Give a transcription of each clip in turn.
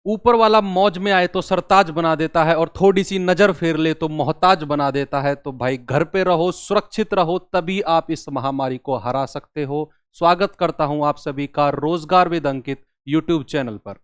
ऊपर वाला मौज में आए तो सरताज बना देता है और थोड़ी सी नजर फेर ले तो मोहताज बना देता है। तो भाई घर पे रहो, सुरक्षित रहो, तभी आप इस महामारी को हरा सकते हो। स्वागत करता हूं आप सभी का रोजगार विद अंकित यूट्यूब चैनल पर।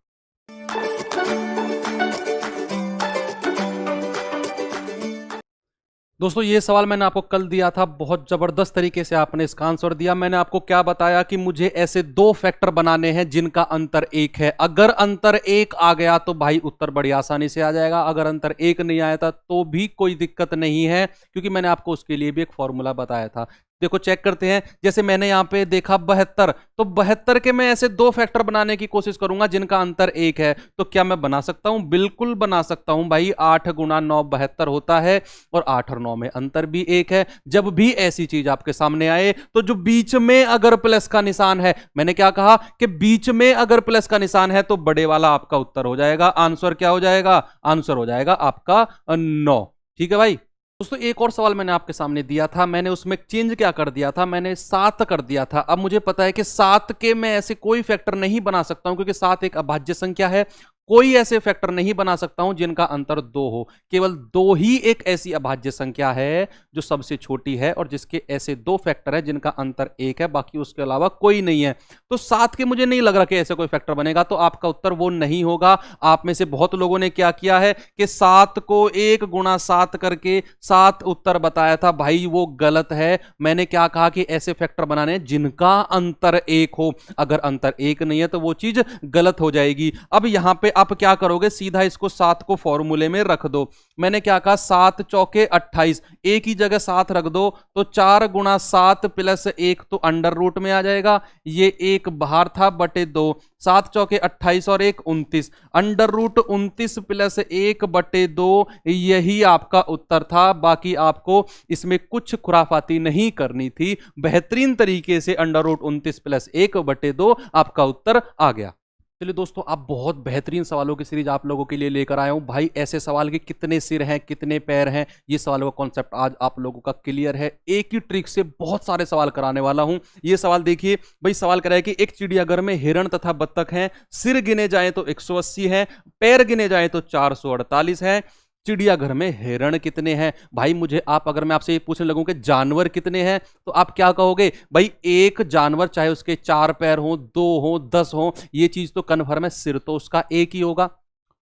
दोस्तों ये सवाल मैंने आपको कल दिया था, बहुत जबरदस्त तरीके से आपने इसका आंसर दिया। मैंने आपको क्या बताया कि मुझे ऐसे दो फैक्टर बनाने हैं जिनका अंतर एक है। अगर अंतर एक आ गया तो भाई उत्तर बड़ी आसानी से आ जाएगा, अगर अंतर एक नहीं आया था तो भी कोई दिक्कत नहीं है, क्योंकि मैंने आपको उसके लिए भी एक फॉर्मूला बताया था। देखो चेक करते हैं, जैसे मैंने यहां पे देखा 72, तो 72 के मैं ऐसे दो फैक्टर बनाने की कोशिश करूंगा जिनका अंतर एक है। तो क्या मैं बना सकता हूं? बिल्कुल बना सकता हूं भाई। 8 गुना 9 72 होता है, और 8 और 9 में अंतर भी एक है। जब भी ऐसी चीज आपके सामने आए तो जो बीच में अगर प्लस का निशान है, मैंने क्या कहा कि बीच में अगर प्लस का निशान है तो बड़े वाला आपका उत्तर हो जाएगा। आंसर क्या हो जाएगा? आंसर हो जाएगा आपका 9। ठीक है भाई। दोस्तों एक और सवाल मैंने आपके सामने दिया था, मैंने उसमें चेंज क्या कर दिया था, मैंने 7 कर दिया था। अब मुझे पता है कि 7 के मैं ऐसे कोई फैक्टर नहीं बना सकता हूं, क्योंकि 7 एक अभाज्य संख्या है। कोई ऐसे फैक्टर नहीं बना सकता हूं जिनका अंतर 2 हो। केवल 2 ही एक ऐसी अभाज्य संख्या है जो सबसे छोटी है और जिसके ऐसे 2 फैक्टर है जिनका अंतर 1 है, बाकी उसके अलावा कोई नहीं है। तो 7 के मुझे नहीं लग रहा कि ऐसे कोई फैक्टर बनेगा, तो आपका उत्तर वो नहीं होगा। आप में से बहुत लोगों ने क्या किया है कि 7 को 1 गुणा 7 करके 7 उत्तर बताया था। भाई वो गलत है। मैंने क्या कहा कि ऐसे फैक्टर बनाने जिनका अंतर 1 हो। अगर अंतर 1 नहीं है तो वो चीज गलत हो जाएगी। अब यहां पे आप क्या करोगे, सीधा इसको 7 को फॉर्मूले में रख दो। मैंने क्या कहा, 7 चौके 28, एक ही जगह 7 रख दो तो 4 गुणा 7 प्लस 1 तो अंडर रूट में आ जाएगा। ये एक बाहर था बटे 2, 7 चौके 28 और 1 29, अंडर रूट 29 प्लस 1 बटे 2, यही आपका उत्तर था। बाकी आपको इसमें कुछ खुराफाती नहीं करनी थी, बेहतरीन तरीके से अंडर रूट 29 प्लस 1 बटे 2 आपका उत्तर आ गया। चलिए दोस्तों, आप बहुत बेहतरीन सवालों की सीरीज आप लोगों के लिए लेकर आया हूं। भाई ऐसे सवाल के कितने सिर हैं, कितने पैर हैं, ये सवालों का कॉन्सेप्ट आज आप लोगों का क्लियर है। एक ही ट्रिक से बहुत सारे सवाल कराने वाला हूं। ये सवाल देखिए भाई, सवाल कराया कि एक चिड़ियाघर में हिरण तथा बत्तख हैं। सिर गिने जाए तो 180 हैं, पैर गिने जाए तो 448 हैं। चिड़ियाघर में हिरण कितने हैं? भाई मुझे आप, अगर मैं आपसे ये पूछने लगूं कि जानवर कितने हैं, तो आप क्या कहोगे? भाई एक जानवर चाहे उसके 4 पैर हो, 2 हो, 10 हो, ये चीज तो कन्फर्म है, सिर तो उसका एक ही होगा।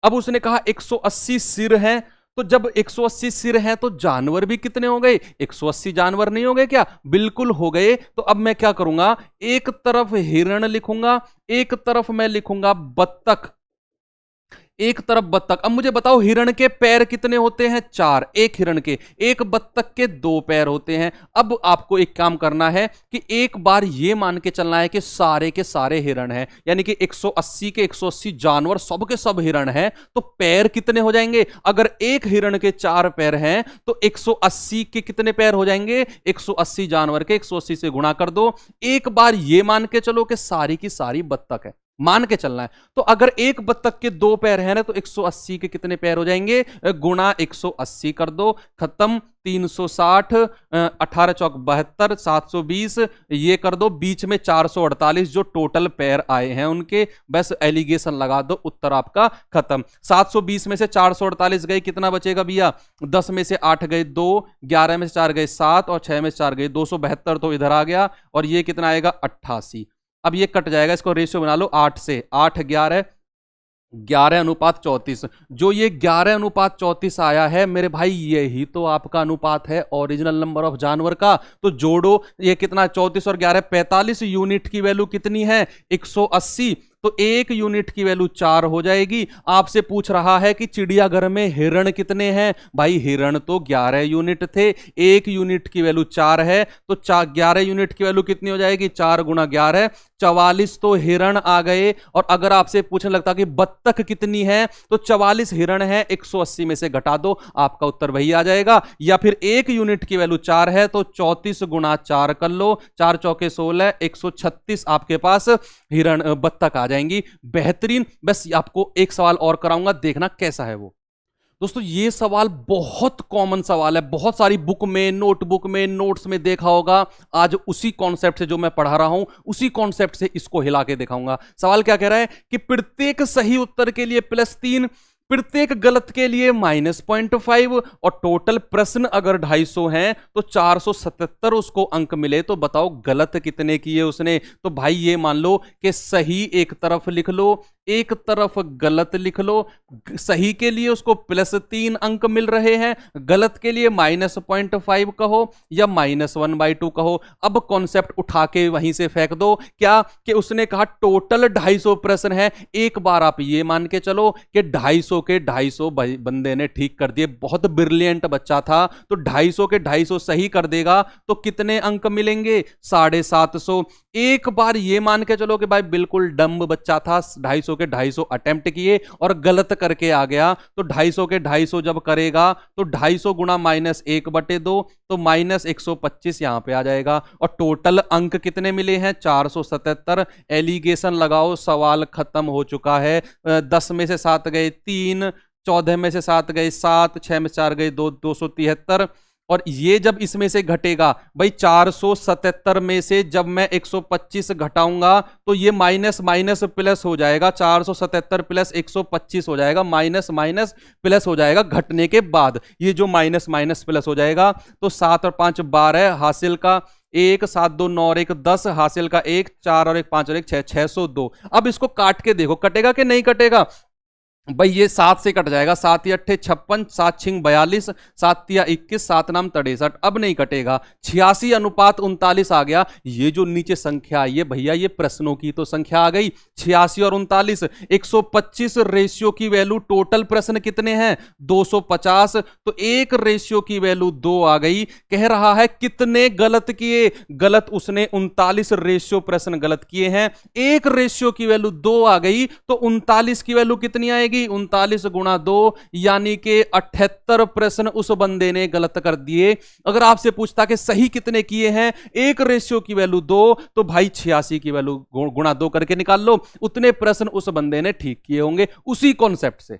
अब उसने कहा 180 सिर हैं, तो जब 180 सिर हैं तो जानवर भी कितने हो गए? 180 जानवर नहीं हो गए क्या? बिल्कुल हो गए। तो अब मैं क्या करूंगा, एक तरफ हिरण लिखूंगा, एक तरफ मैं लिखूंगा बत्तख, एक तरफ बत्तख। अब मुझे बताओ हिरण के पैर कितने होते हैं? 4। एक हिरण के, एक बत्तख के 2 पैर होते हैं। अब आपको एक काम करना है कि एक बार ये मान के चलना है कि सारे के सारे हिरण हैं, यानी कि 180 के 180 जानवर सब के सब हिरण हैं, तो पैर कितने हो जाएंगे? अगर एक हिरण के 4 पैर हैं तो 180 के कितने पैर हो जाएंगे? 180 जानवर के 180 से गुणा कर दो। एक बार ये मान के चलो कि सारी की सारी बत्तख है, मान के चलना है। तो अगर एक बत्तख के 2 पैर हैं ना, तो 180 के कितने पैर हो जाएंगे? गुणा 180 कर दो, खत्म। 360, 18 चौक 72, 720, ये कर दो, बीच में 448 जो टोटल पैर आए हैं उनके, बस एलिगेशन लगा दो, उत्तर आपका खत्म। 720 में से 448 गए, कितना बचेगा भैया? 10 में से 8 गए 2, 11 में से 4 गए 7 और 6 में से 4 गए 272, तो इधर आ गया। और ये कितना आएगा? 88। अब ये कट जाएगा, इसको रेशियो बना लो 8 से, 8 11, 11 अनुपात 34। जो ये 11 अनुपात 34 आया है मेरे भाई, यही तो आपका अनुपात है ओरिजिनल नंबर ऑफ जानवर का। तो जोड़ो, ये कितना? 34 और 11 45, यूनिट की वैल्यू कितनी है? 180। तो 1 यूनिट की वैल्यू 4 हो जाएगी। आपसे पूछ रहा है कि चिड़ियाघर में हिरण कितने हैं? भाई हिरण तो 11 यूनिट थे, 1 यूनिट की वैल्यू 4 है, तो 11 यूनिट की वैल्यू कितनी हो जाएगी? 4 गुणा 11, 44 तो हिरण आ गए। और अगर आपसे पूछने लगता कि बत्तख कितनी है, तो 44 हिरण है, 180 में से घटा दो, आपका उत्तर वही आ जाएगा। या फिर 1 यूनिट की वैल्यू 4 है, तो 34 गुणा 4 कर लो, 4 चौके 16, 136 आपके पास हिरण बत्तख आ जाएंगी। बेहतरीन। बस आपको एक सवाल और कराऊंगा, देखना कैसा है वो। दोस्तों ये सवाल बहुत कॉमन सवाल है, बहुत सारी बुक में, नोटबुक में, नोट्स में देखा होगा। आज उसी कॉन्सेप्ट से जो मैं पढ़ा रहा हूं, उसी कॉन्सेप्ट से इसको हिला के दिखाऊंगा। सवाल क्या कह रहा है कि प्रत्येक सही उत्तर के लिए +3, प्रत्येक गलत के लिए -0.5 और टोटल प्रश्न अगर 250 हैं तो 477 उसको अंक मिले। तो बताओ गलत कितने किए उसने। तो भाई ये मान लो कि सही एक तरफ लिख लो, एक तरफ गलत लिख लो। सही के लिए उसको +3 अंक मिल रहे हैं, गलत के लिए -0.5 कहो या -1/2 कहो। अब कॉन्सेप्ट उठा के वहीं से फेंक दो। क्या कि उसने कहा टोटल 250 प्रश्न है। एक बार आप ये मान के चलो कि 250 के 250 बंदे ने ठीक कर दिए, बहुत ब्रिलियंट बच्चा था। तो 250 के 250 सही कर देगा तो कितने अंक मिलेंगे? 750। एक बार ये मान के चलो कि भाई बिल्कुल डम्ब बच्चा था, 250 के 250 अटेम्प्ट किए और गलत करके आ गया। तो 250 के 250 जब करेगा तो 250 गुणा -1/2 तो -125 यहां पे आ जाएगा। और टोटल अंक कितने मिले हैं? 477। एलिगेशन लगाओ, सवाल खत्म हो चुका है। 10 में से 7 गए 3, 14 में से 7 गए 7, 6 में 4 गए 2, 273। और ये जब इसमें से घटेगा भाई 477 में से जब मैं 125 घटाऊंगा तो ये माइनस माइनस प्लस हो जाएगा। 477 + 125 हो जाएगा, माइनस माइनस प्लस हो जाएगा घटने के बाद। ये जो माइनस माइनस प्लस हो जाएगा तो 7 और 5 12, हासिल का 1, 7 2 9 और 1 10, हासिल का 1, 4 और 1 5 और 1 6, 602। अब इसको काट के देखो कटेगा कि नहीं कटेगा। भाई ये 7 से कट जाएगा, 7 × 8 = 56, 7 × 6 = 42, 7 × 21, 7 × 9 = 63। अब नहीं कटेगा। 86:39 आ गया। ये जो नीचे संख्या आई है भैया, ये प्रश्नों की तो संख्या आ गई। 86 और 39, 125 रेशियो की वैल्यू। टोटल प्रश्न कितने हैं? 250। तो एक रेशियो की वैल्यू 2 आ गई। कह रहा है कितने गलत किए? गलत उसने 39 रेशियो प्रश्न गलत किए हैं। एक रेशियो की वैल्यू 2 आ गई तो 39 की वैल्यू कितनी आएगी? 39 × 2 यानी कि 78 प्रश्न उस बंदे ने गलत कर दिए। अगर आपसे पूछता कि सही कितने किए हैं, एक रेशियो की वैल्यू 2, तो भाई 86 की वैल्यू गुणा 2 करके निकाल लो। उतने प्रश्न उस बंदे ने ठीक किए होंगे उसी कॉन्सेप्ट से।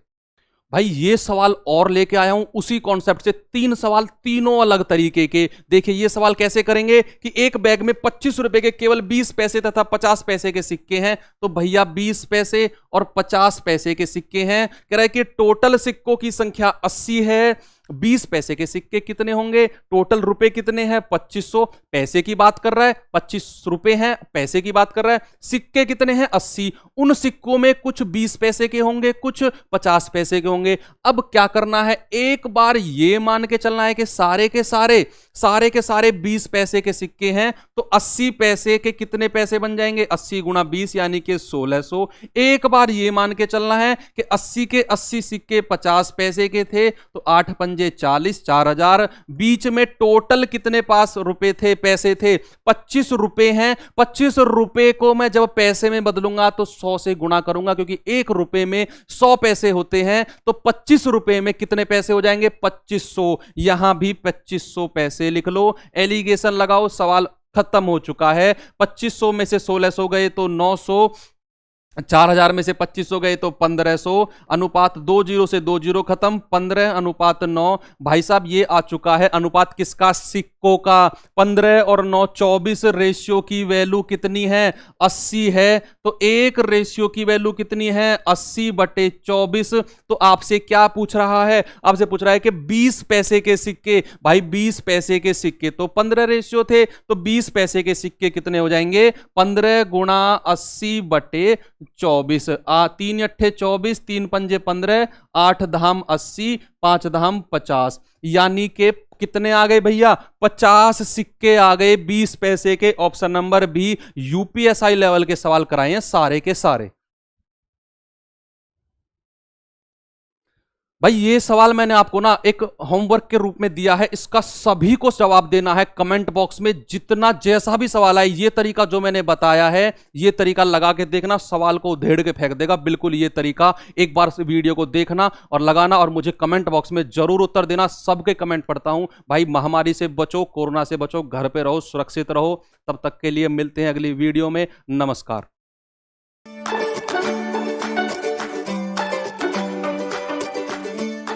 भाई ये सवाल और लेके आया हूं उसी कॉन्सेप्ट से। 3 सवाल, तीनों अलग तरीके के। देखिए ये सवाल कैसे करेंगे कि एक बैग में 25 रुपए के केवल 20 पैसे तथा 50 पैसे के सिक्के हैं। तो भैया 20 पैसे और 50 पैसे के सिक्के हैं। कह रहा है कि टोटल सिक्कों की संख्या 80 है। 20 पैसे के सिक्के कितने होंगे? टोटल रुपए कितने हैं? 2500। पैसे की बात कर रहा है, 25 रुपए हैं, पैसे की बात कर रहा है। सिक्के कितने हैं? 80। उन सिक्कों में कुछ 20 पैसे के होंगे, कुछ 50 पैसे के होंगे। अब क्या करना है? एक बार ये मान के चलना है कि सारे के सारे 20 पैसे के सिक्के हैं। तो 80 पैसे के कितने पैसे बन जाएंगे? 80 × 20 यानी कि 1600। एक बार ये मान के चलना है कि 80 के 80 सिक्के 50 पैसे के थे। तो 8 × 5 = 40, 4000। बीच में टोटल कितने पास रुपए थे, पैसे थे? 25 रुपए हैं। 25 रुपए को मैं जब पैसे में बदलूंगा तो 100 से गुणा करूंगा, क्योंकि एक रुपए में 100 पैसे होते हैं। तो 25 रुपए में कितने पैसे हो जाएंगे? 2500। यहां भी 2500 पैसे लिख लो। एलिगेशन लगाओ, सवाल खत्म हो चुका है। 2500 में से 1600 गए तो 900, 4000 में से 2500 गए तो 1500। अनुपात 20 से 20 खत्म, 15:9। भाई साहब ये आ चुका है अनुपात किसका? सिक्कों का। 15 और 9 24। रेशियो की वैल्यू कितनी है? 80 है। तो एक रेशियो की वैल्यू कितनी है? 80/24। तो आपसे क्या पूछ रहा है? आपसे पूछ रहा है कि 20 पैसे के सिक्के। भाई 20 पैसे के सिक्के तो 15 रेशियो थे, तो 20 पैसे के सिक्के कितने हो जाएंगे? 15 × 80/24। 3 × 8 = 24, 3 × 5 = 15, 8 धाम 80, 5 धाम 50। यानी कि कितने आ गए भैया? 50 सिक्के आ गए 20 पैसे के। Option number B. UPSI level के सवाल कराए हैं सारे के सारे। भाई ये सवाल मैंने आपको ना एक होमवर्क के रूप में दिया है, इसका सभी को जवाब देना है कमेंट बॉक्स में। जितना जैसा भी सवाल आए, ये तरीका जो मैंने बताया है, ये तरीका लगा के देखना, सवाल को उधेड़ के फेंक देगा बिल्कुल ये तरीका। एक बार वीडियो को देखना और लगाना और मुझे कमेंट बॉक्स में जरूर उत्तर देना। सबके कमेंट पढ़ता हूं। भाई महामारी से बचो, कोरोना से बचो, घर पे रहो, सुरक्षित रहो। तब तक के लिए मिलते हैं अगली वीडियो में। नमस्कार।